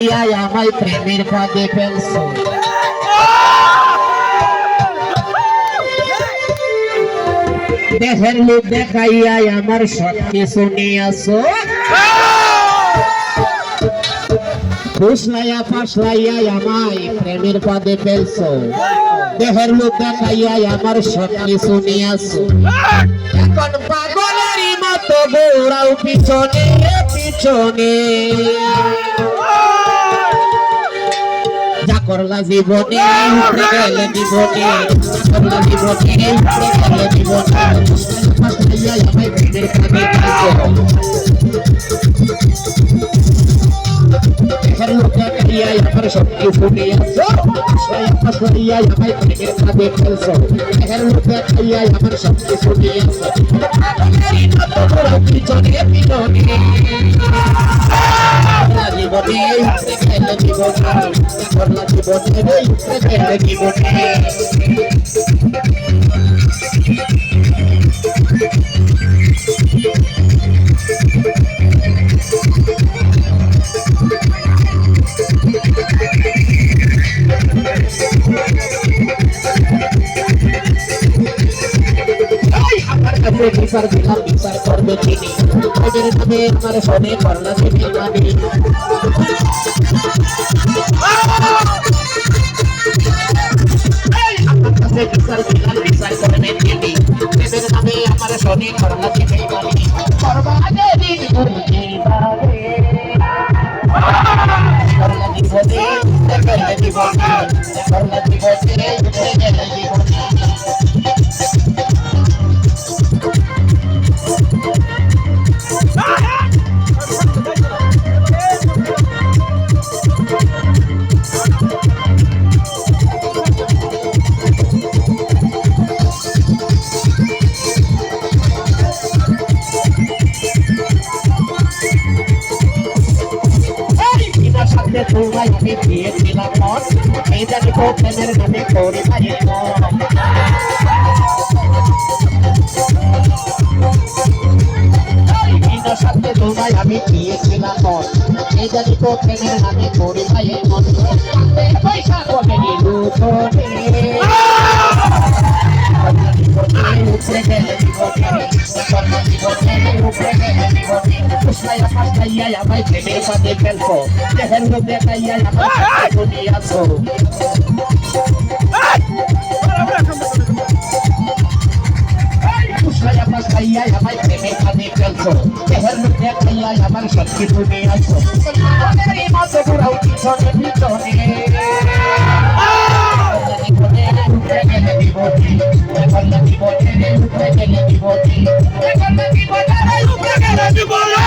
আমায় প্রেমের ফাঁদে ফেলছো, দেহের লোক দেখাইয়া আমার সব কিছু নিয়েছো, ফুসলাইয়া ফাসলাইয়া আমায় প্রেমের ফাঁদে ফেলছো, দেহের লোক দেখাইয়া আমার সব কিছু নিয়েছো। এখন পাগলেরই মতো দৌড়াও পিছনে পিছনে, যা করলা জীবনে উঠে গেলে জীবনে, করলা জীবনে উঠে গেলে জীবনে, ফাসলাইয়া আমায় প্রেমের ফাঁদে ফেলছো, দেহের লোক দেখাইয়া আমার সব কিছু নিয়েছো, ফাসলাইয়া আমায় প্রেমের ফাঁদে ফেলছো, দেহের লোক দেখাইয়া আমার সব কিছু নিয়েছো। পিছনে পিছনে জীবনে উঠে গেলে জীবনে, করলা জীবনে উঠে গেলে জীবনে। বিচার দিলাম বিচার করবে চিনি, ওদের নামে আমার সনে করলা চিনি মানি, বিচার দিলাম বিচার করবে চিনি, ওদের নামে আমার সনে করলা চিনি মানি, করবাদে দিন করলা জীবনে করলা জীবনে, করলা জীবনে করলা জীবনে। তোমায় আমি দিয়েছিলাম মন, এই জানি তো প্রেমের নামে করে পাই মন, বিনা সাথে তোমায় আমি দিয়েছিলাম মন, এই জানি তো প্রেমের নামে করে পাই মন, পয়সা করে নিলু ধরে উপরে গেলে জীবনে, জীবনে উপরে গেলে জীবনে, ফুসলাইয়া ফাসলাইয়া আমায় প্রেমের ফাঁদে ফেলছো, দেহের লোক দেখাইয়া আমার সব নিয়েছো, ফুসলাইয়া ফাসলাইয়া আমায় প্রেমের ফাঁদে ফেলছো, দেহের লোক দেখাইয়া আমার সব কিছু নিয়েছো। মতো ঘুরাও পিছনে পিছনে, উপরে গেলে জীবনে, করলা জীবনে উপরে গেলে জীবনে, করলা জীবনে উপরে গেলে জীবনে।